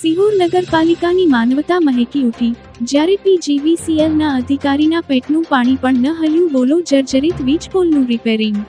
સિહોર નગરપાલિકાની માનવતા મહેકી ઉઠી જ્યારે પીજીવીસીએલના અધિકારીના પેટનું પાણી પણ ન હલ્યું. બોલો જર્જરિત વીજ પોલનું રિપેરિંગ.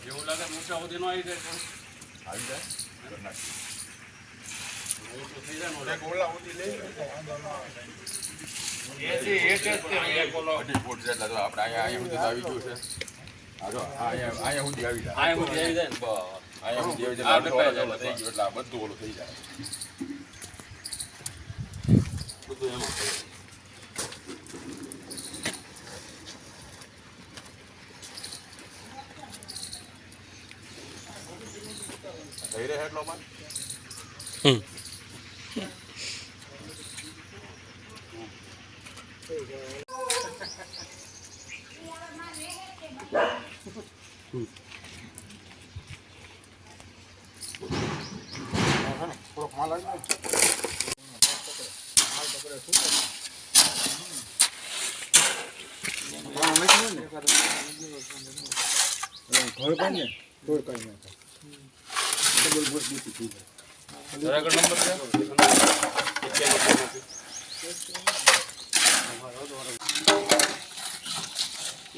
એવું લાગે મોટા સુધી નો આવી જાય બધું ઓલું થઈ જાય બધું એમાં થઈ રહે એટલો માં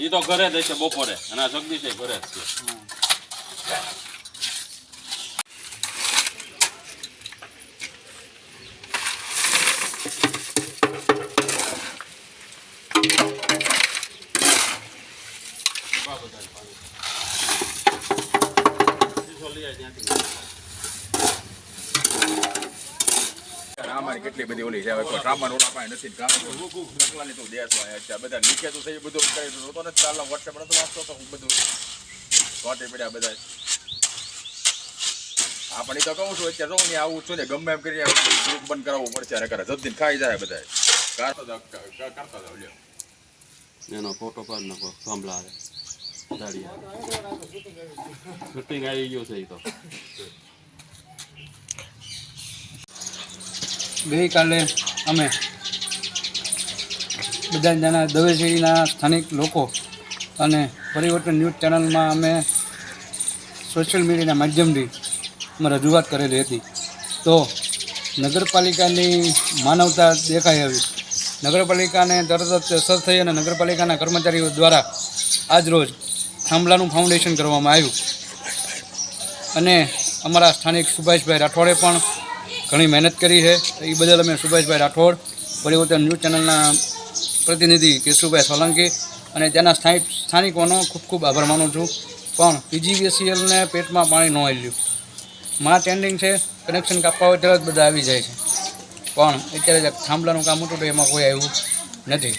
એ તો ઘરે જ છે બપોરે અને આ જગદીશ ઘરે જ છે. કેટલી બધી ઓલી છે સામાન ઓલા પાસે નથી તો દેશમાં બધા નીચે તો થઈ બધું કરી તો ને ચાલો વોટ્સએપ નતો વાંચતો તો બધું વાટે પડ્યા બધા આપણે તો કહું છું અત્યારે જો આવું છું ને ગમે એમ કરી ગ્રુપ બંધ કરાવવું પડશે કરે જલ્દી ખાઈ જાય બધા કરતા લ્યો એનો ફોટો પાડ નાખો સાંભળા શૂટિંગ આવી ગયું છે એ તો ગઈકાલે અમે બધા જણા દવેશેરીના સ્થાનિક લોકો અને પરિવર્તન ન્યૂઝ ચેનલમાં અમે સોશિયલ મીડિયાના માધ્યમથી અમે રજૂઆત કરેલી હતી. તો નગરપાલિકાની માનવતા દેખાઈ આવી. નગરપાલિકાને તરત જ અસર થઈ અને નગરપાલિકાના કર્મચારીઓ દ્વારા આજરોજ થાંભલાનું ફાઉન્ડેશન કરવામાં આવ્યું અને અમારા સ્થાનિક સુભાષભાઈ રાઠોડે પણ ઘણી મહેનત કરી છે. એ બદલ અમે સુભાષભાઈ રાઠોડ, પરિવર્તન ન્યૂઝ ચેનલના પ્રતિનિધિ કેશુભાઈ સોલંકી અને ત્યાંના સ્થાનિકોનો ખૂબ ખૂબ આભાર માનું છું. પણ પીજીવીસીએલને પેટમાં પાણી ન આવ્યું. માં ટેન્ડિંગ છે, કનેક્શન કાપવા હોય ત્યારે જ બધા આવી જાય છે, પણ અત્યારે થાંભલાનું કામ હતું તો એમાં કોઈ આવ્યું નથી.